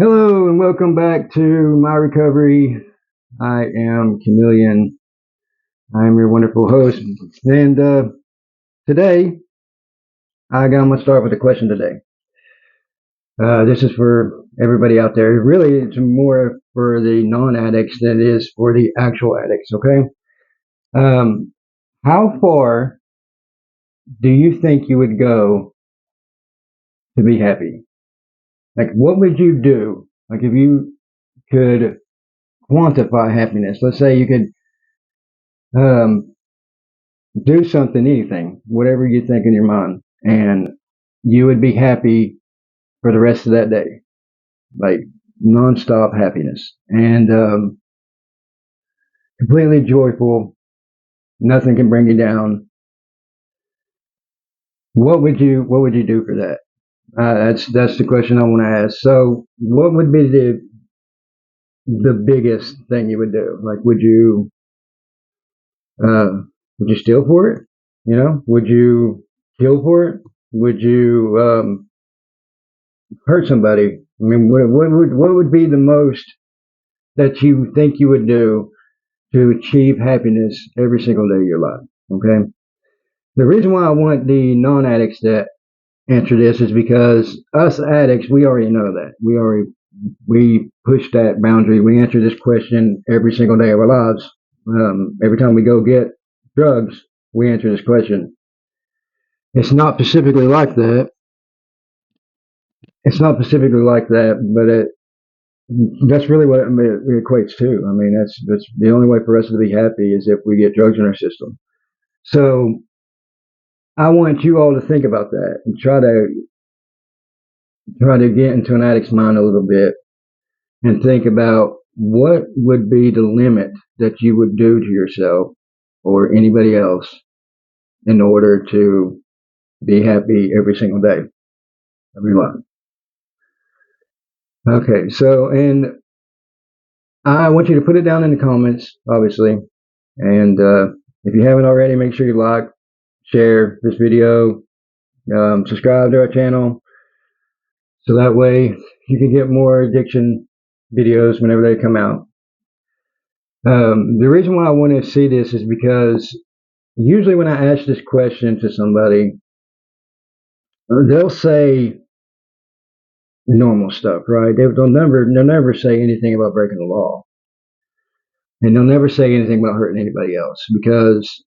Hello and welcome back to my recovery. I am Chameleon. I'm your wonderful host. And today, I'm going to start with a question today. This is for everybody out there. Really, it's more for the non-addicts than it is for the actual addicts, okay? Um, how far do you think you would go to be happy? Like, what would you do? Like, if you could quantify happiness, let's say you could um, do something, anything, whatever you think in your mind, and you would be happy for the rest of that day, like nonstop happiness and completely joyful. Nothing can bring you down. What would you do for that? That's the question I want to ask. So, what would be the biggest thing you would do? Like, uh, would you steal for it? You know, would you kill for it? Would you hurt somebody? I mean, what would be the most that you think you would do to achieve happiness every single day of your life? Okay. The reason why I want the non-addicts to answer this is because us addicts, we already know that. We push that boundary. We answer this question every single day of our lives. Every time we go get drugs, we answer this question. It's not specifically like that. It's not specifically like that, but that's really what it equates to. I mean, that's the only way for us to be happy is if we get drugs in our system. So I want you all to think about that and try to get into an addict's mind a little bit and think about what would be the limit that you would do to yourself or anybody else in order to be happy every single day of your life. Okay, so and I want you to put it down in the comments, obviously, and if you haven't already, make sure you like, share this video, subscribe to our channel, so that way you can get more addiction videos whenever they come out. The reason why I want to see this is because usually when I ask this question to somebody, they'll say normal stuff, right? They'll never say anything about breaking the law, and they'll never say anything about hurting anybody else because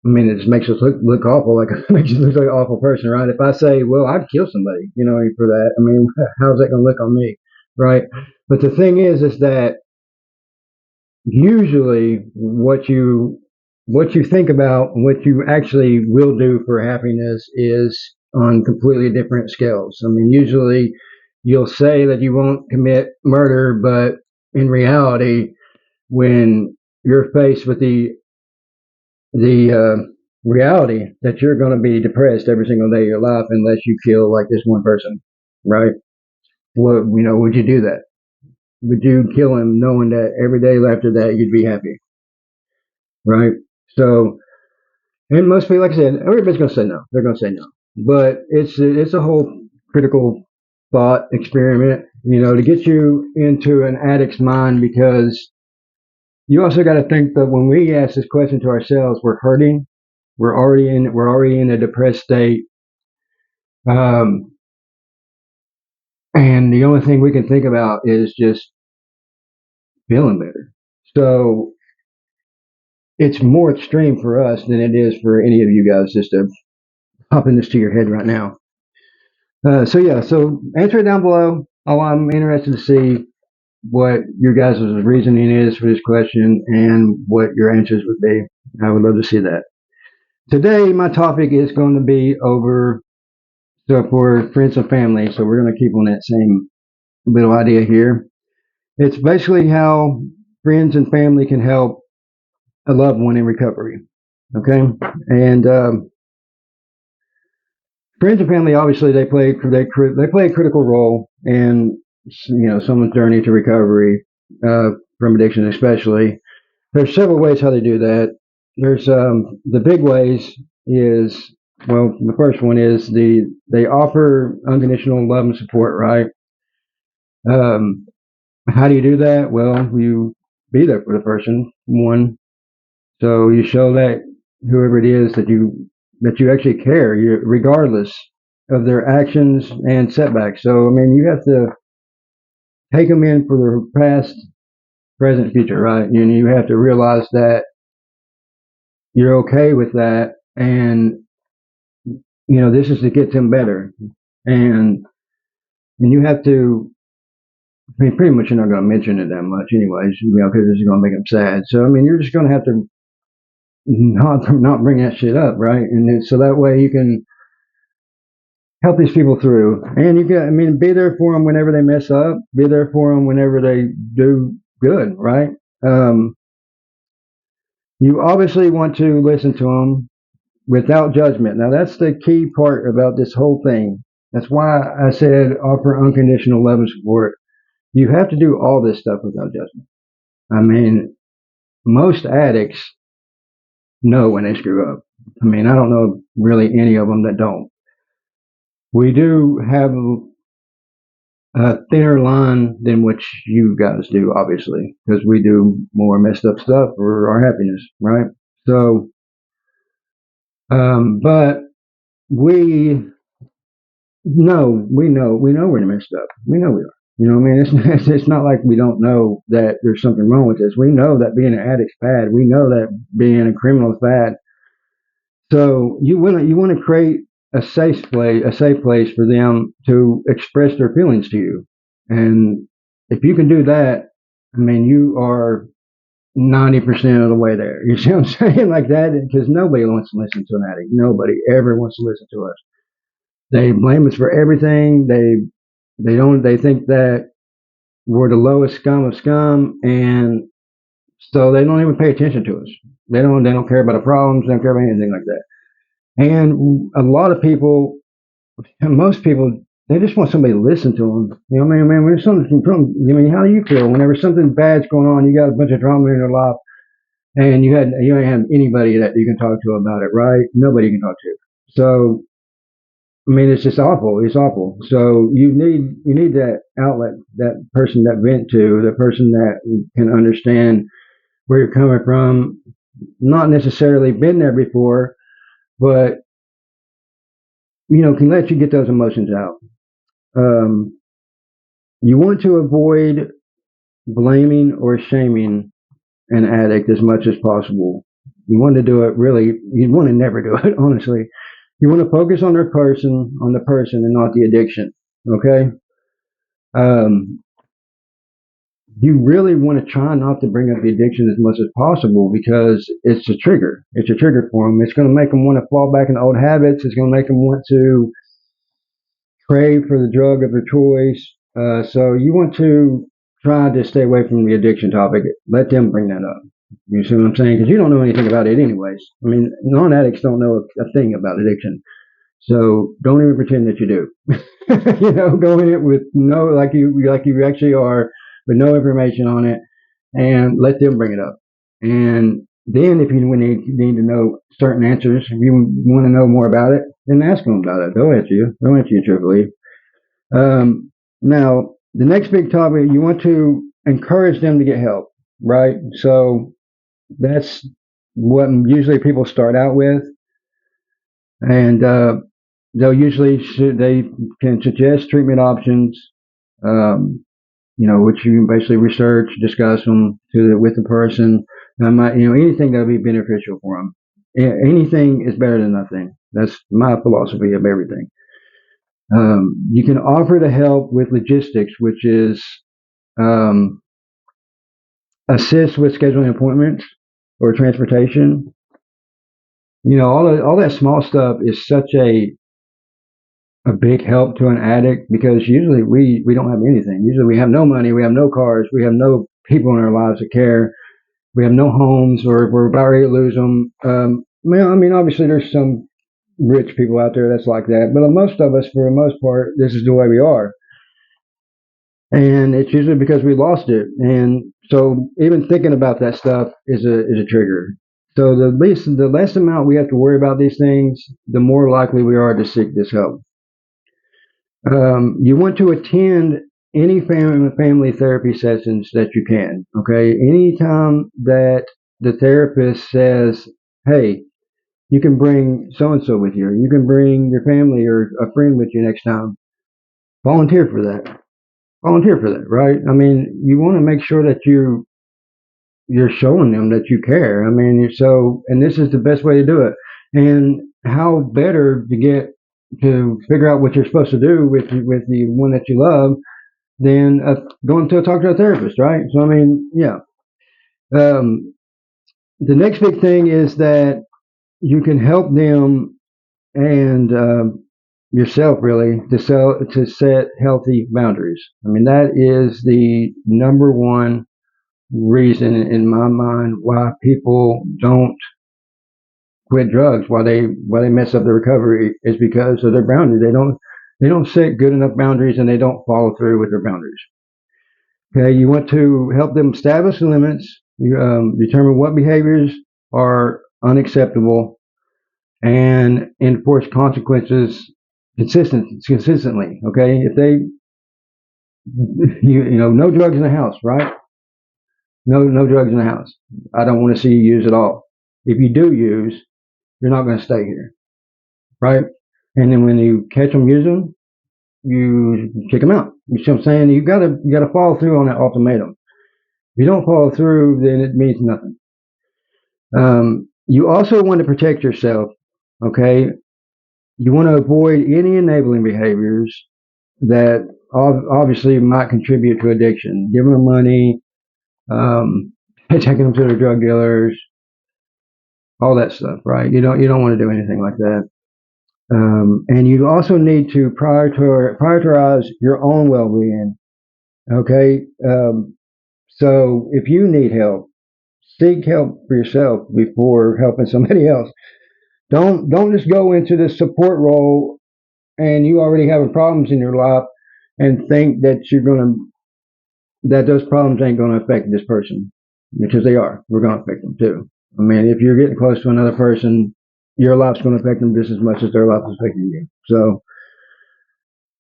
I mean, it just makes us look awful, like it makes us look like an awful person, right? If I say, well, I'd kill somebody, for that, I mean, how's that going to look on me, right? But the thing is that usually what you think about, what you actually will do for happiness is on completely different scales. I mean, usually you'll say that you won't commit murder, but in reality, when you're faced with the reality that you're going to be depressed every single day of your life unless you kill like this one person, right? Would you do that? Would you kill him knowing that every day after that you'd be happy, right? So, and most people, like I said, everybody's going to say no. They're going to say no, but it's a whole critical thought experiment, to get you into an addict's mind because you also got to think that when we ask this question to ourselves, we're hurting. We're already in a depressed state. Um, and the only thing we can think about is just feeling better. So it's more extreme for us than it is for any of you guys just to pop in this to your head right now. So yeah, so answer it down below. Oh, I'm interested to see what your guys' reasoning is for this question and what your answers would be. I would love to see that. Today, my topic is going to be over so for friends and family. So we're going to keep on that same little idea here. It's basically how friends and family can help a loved one in recovery. Okay, and friends and family obviously they play a critical role in someone's journey to recovery from addiction, especially. There's several ways how they do that. There's the big ways is well, the first one is they offer unconditional love and support, right? How do you do that? Well, you be there for the person, one. So you show that whoever it is that you actually care, regardless of their actions and setbacks. So I mean, you have to take them in for their past, present, future, right? And you have to realize that you're okay with that, and this is to get them better, and you have to. I mean, pretty much you're not going to mention it that much, anyways, because this is going to make them sad. So I mean, you're just going to have to not bring that shit up, right? And so that way you can help these people through, and you can, I mean, be there for them whenever they mess up, be there for them whenever they do good, right? Um, you obviously want to listen to them without judgment. Now that's the key part about this whole thing. That's why I said offer unconditional love and support. You have to do all this stuff without judgment. I mean, most addicts know when they screw up. I mean, I don't know really any of them that don't. We do have a thinner line than what you guys do, obviously, because we do more messed up stuff for our happiness, right? So, but we we know we're messed up. We know we are. You know what I mean? It's not like we don't know that there's something wrong with this. We know that being an addict's bad. We know that being a criminal is bad. So you want to create a safe place for them to express their feelings to you. And if you can do that, I mean, you are 90% of the way there. You see what I'm saying? Like that, because nobody wants to listen to an addict. Nobody ever wants to listen to us. They blame us for everything. They think that we're the lowest scum of scum, and so they don't even pay attention to us. They don't care about the problems. They don't care about anything like that. And a lot of people, and most people, they just want somebody to listen to them. You know what I mean? Man, when something, I mean, how do you feel whenever something bad's going on? You got a bunch of drama in your life, and you don't have anybody that you can talk to about it, right? Nobody you can talk to. So I mean, it's just awful. It's awful. So you need that outlet, that person that vent to, the person that can understand where you're coming from. Not necessarily been there before, but can let you get those emotions out. Um, you want to avoid blaming or shaming an addict as much as possible. You want to do it really. You want to never do it, honestly. You want to focus on on the person, and not the addiction. Okay. Um, you really want to try not to bring up the addiction as much as possible, because it's a trigger. It's a trigger for them. It's going to make them want to fall back into old habits. It's going to make them want to crave for the drug of their choice. So you want to try to stay away from the addiction topic. Let them bring that up. You see what I'm saying? Because you don't know anything about it anyways. I mean, non-addicts don't know a thing about addiction. So don't even pretend that you do. Go in it with no, like you actually are, with no information on it, and let them bring it up. And then if you need to know certain answers, if you want to know more about it, then ask them about it. They'll answer you. They'll answer you truthfully. Now, the next big topic, you want to encourage them to get help, right? So that's what usually people start out with, and they can suggest treatment options, um, which you can basically research, discuss them with the person. Anything that would be beneficial for them. Anything is better than nothing. That's my philosophy of everything. You can offer to help with logistics, which is um, assist with scheduling appointments or transportation. All that small stuff is such a big help to an addict, because usually we don't have anything. Usually we have no money, we have no cars, we have no people in our lives that care, we have no homes, or we're about ready to lose them. Obviously there's some rich people out there that's like that, but most of us, for the most part, this is the way we are, and it's usually because we lost it. And so even thinking about that stuff is a trigger. So the less amount we have to worry about these things, the more likely we are to seek this help. You want to attend any family therapy sessions that you can. Okay, anytime that the therapist says, "Hey, you can bring so and so with you, or you can bring your family or a friend with you next time," volunteer for that. Volunteer for that, right? I mean, you want to make sure that you're showing them that you care. I mean, so, and this is the best way to do it. And how better to get to figure out what you're supposed to do with the one that you love than going to talk to a therapist, right? So, I mean, yeah. Um, the next big thing is that you can help them and yourself really to set healthy boundaries. I mean, that is the number one reason in my mind why people don't quit drugs, why they mess up their recovery, is because of their boundaries. They don't set good enough boundaries, and they don't follow through with their boundaries. Okay, you want to help them establish limits. You determine what behaviors are unacceptable, and enforce consequences consistently. Okay, if they no drugs in the house, right? No drugs in the house. I don't want to see you use at all. If you do use, you're not going to stay here, right? And then when you catch them using, you kick them out. You see what I'm saying? You gotta follow through on that ultimatum. If you don't follow through, then it means nothing. You also want to protect yourself. Okay, you want to avoid any enabling behaviors that obviously might contribute to addiction. Giving them money, taking them to their drug dealers, all that stuff, right? You don't want to do anything like that. And you also need to prioritize your own well-being. Okay, so if you need help, seek help for yourself before helping somebody else. Don't just go into this support role and you already having problems in your life and think that those problems ain't gonna affect this person, because they are. We're gonna affect them too. I mean, if you're getting close to another person, your life's gonna affect them just as much as their life is affecting you. So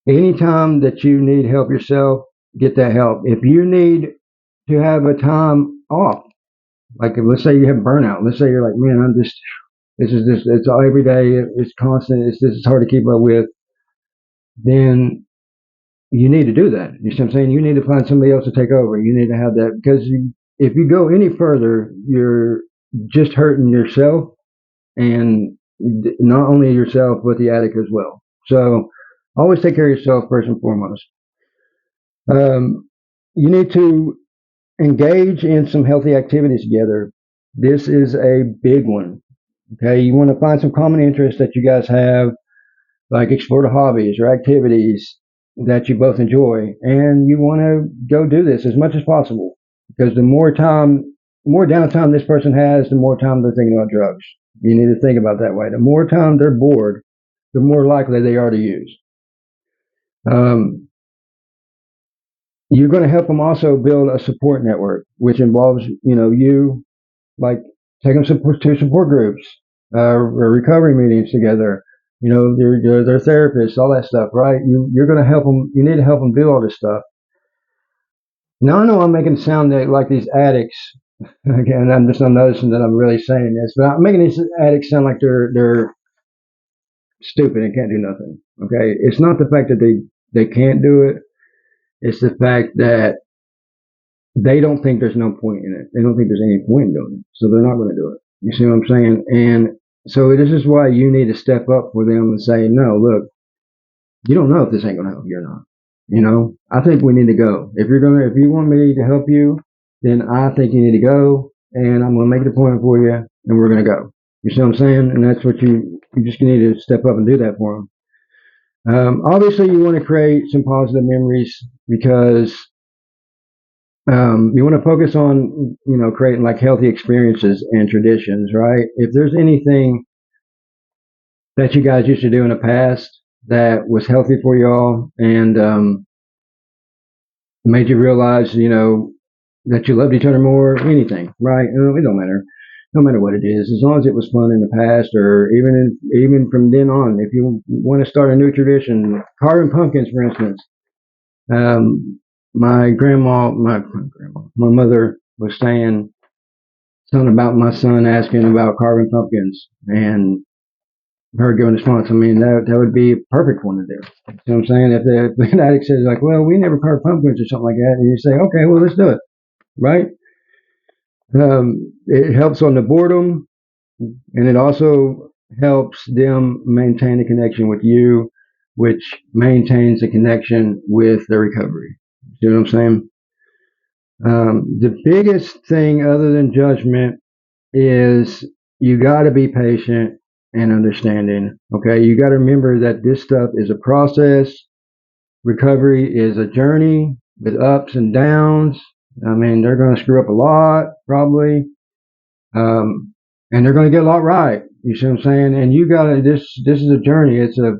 anytime that you need help yourself, get that help. If you need to have a time off, like let's say you have burnout, let's say you're like, man, it's all every day, it's constant, this is hard to keep up with, then you need to do that. You see what I'm saying? You need to find somebody else to take over. You need to have that, because if you go any further, you're just hurting yourself, and not only yourself but the addict as well. So always take care of yourself first and foremost. Um, you need to engage in some healthy activities together. This is a big one. Okay, you want to find some common interests that you guys have, like explore the hobbies or activities that you both enjoy, and you want to go do this as much as possible, because the more downtime this person has, the more time they're thinking about drugs. You need to think about it that way. The more time they're bored, the more likely they are to use. Um, you're going to help them also build a support network, which involves, you like taking them to support groups, or recovery meetings together. Their therapists, all that stuff, right? You're going to help them. You need to help them do all this stuff. Now I know I'm making it sound like these addicts. Again, I'm just not noticing that I'm really saying this, but I'm making these addicts sound like they're stupid and can't do nothing. Okay, it's not the fact that they can't do it. It's the fact that they don't think there's no point in it. They don't think there's any point in doing it, so they're not going to do it. You see what I'm saying? And so this is why you need to step up for them and say, no, look, you don't know if this ain't going to help you or not. I think we need to go. If you want me to help you, then I think you need to go, and I'm going to make it a point for you, and we're going to go. You see what I'm saying? And that's what you just need to step up and do that for them. Obviously, you want to create some positive memories, because you want to focus on creating like healthy experiences and traditions, right? If there's anything that you guys used to do in the past that was healthy for y'all, and made you realize that you loved each other more, anything, right? It don't matter. No matter what it is, as long as it was fun in the past, or even from then on, if you want to start a new tradition, carving pumpkins, for instance. My mother was saying something about my son asking about carving pumpkins, and her giving a response. I mean, that would be a perfect one to do. You know what I'm saying? If the addict says like, "Well, we never carve pumpkins" or something like that, and you say, "Okay, well, let's do it," right? It helps on the boredom, and it also helps them maintain a connection with you, which maintains a connection with their recovery. You know what I'm saying? The biggest thing other than judgment is you got to be patient and understanding. Okay, you got to remember that this stuff is a process. Recovery is a journey with ups and downs. I mean, they're going to screw up a lot, probably, and they're going to get a lot right. You see what I'm saying? And you got to this is a journey. It's a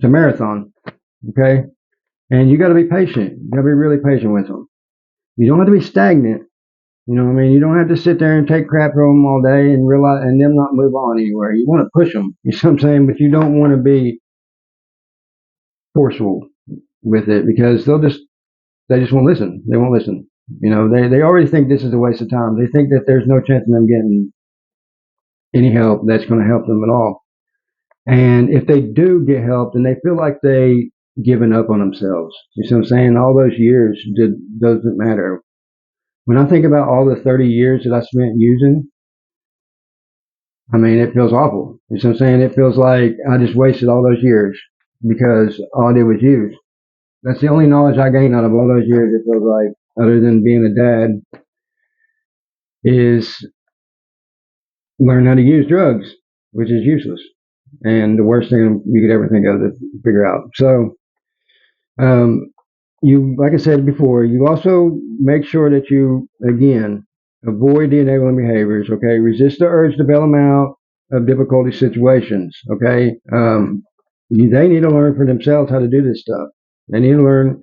marathon. Okay, and you got to be patient. You got to be really patient with them. You don't have to be stagnant. You know what I mean? You don't have to sit there and take crap from them all day and realize and them not move on anywhere. You want to push them. You know what I'm saying? But you don't want to be forceful with it because they just won't listen. They won't listen. You know, they already think this is a waste of time. They think that there's no chance of them getting any help that's going to help them at all. And if they do get help, then they feel like they given up on themselves. You see what I'm saying? All those years doesn't matter. When I think about all the 30 years that I spent using, I mean, it feels awful. You know what I'm saying? It feels like I just wasted all those years because all I did was use. That's the only knowledge I gained out of all those years, it feels like, other than being a dad, is learn how to use drugs, which is useless. And the worst thing you could ever think of to figure out. So, you, like I said before, you also make sure that you, again, avoid the enabling behaviors, okay? Resist the urge to bail them out of difficulty situations, okay? They need to learn for themselves how to do this stuff. They need to learn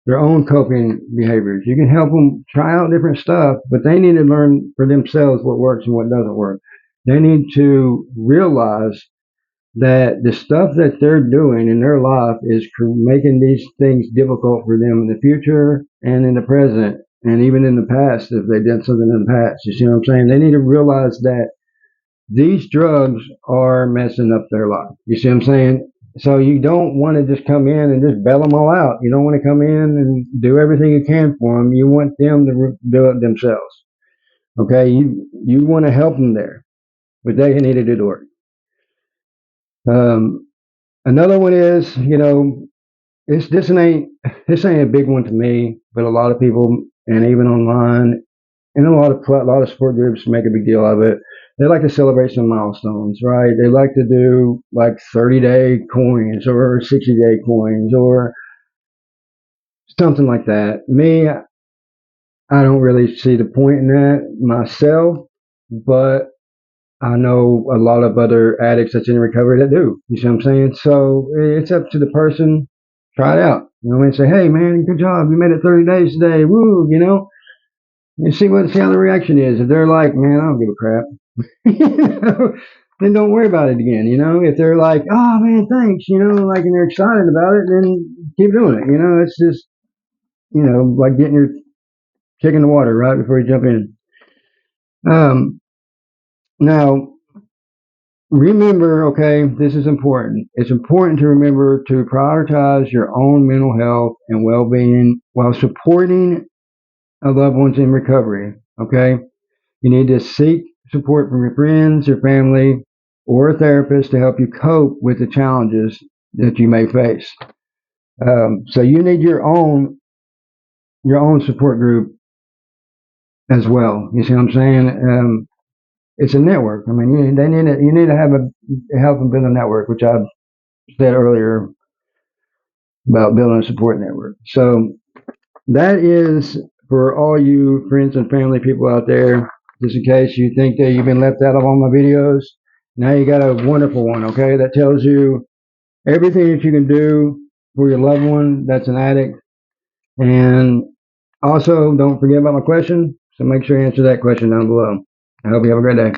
their own coping behaviors. You can help them try out different stuff, but they need to learn for themselves what works and what doesn't work. They need to realize that the stuff that they're doing in their life is making these things difficult for them in the future and in the present and even in the past if they did something in the past. You see what I'm saying? They need to realize that these drugs are messing up their life. You see what I'm saying? So you don't want to just come in and just bail them all out. You don't want to come in and do everything you can for them. You want them to do it themselves. Okay? You want to help them there, but they need to do the work. Another one is, this ain't a big one to me, but a lot of people, and even online, and a lot of support groups make a big deal of it. They like to celebrate some milestones, right? They like to do like 30-day coins or 60-day coins or something like that. Me, I don't really see the point in that myself, but I know a lot of other addicts that's in recovery that do. You see what I'm saying? So it's up to the person. Try it out. You know what I mean? Say, hey man, good job. You made it 30 days today. Woo, You see how the reaction is. If they're like, man, I don't give a crap, then don't worry about it again. If they're like, oh man, thanks, like, and they're excited about it, then keep doing it. It's just, like getting your chick in the water right before you jump in. Now, remember, okay, this is important. It's important to remember to prioritize your own mental health and well-being while supporting loved ones in recovery. Okay, you need to seek support from your friends, your family, or a therapist to help you cope with the challenges that you may face. So you need your own support group as well. You see what I'm saying? It's a network. I mean, you need to have a help and build a network, which I've said earlier about building a support network. So that is for all you friends and family people out there. Just in case you think that you've been left out of all my videos, now you got a wonderful one, okay, that tells you everything that you can do for your loved one that's an addict. And also, don't forget about my question, so make sure you answer that question down below. I hope you have a great day.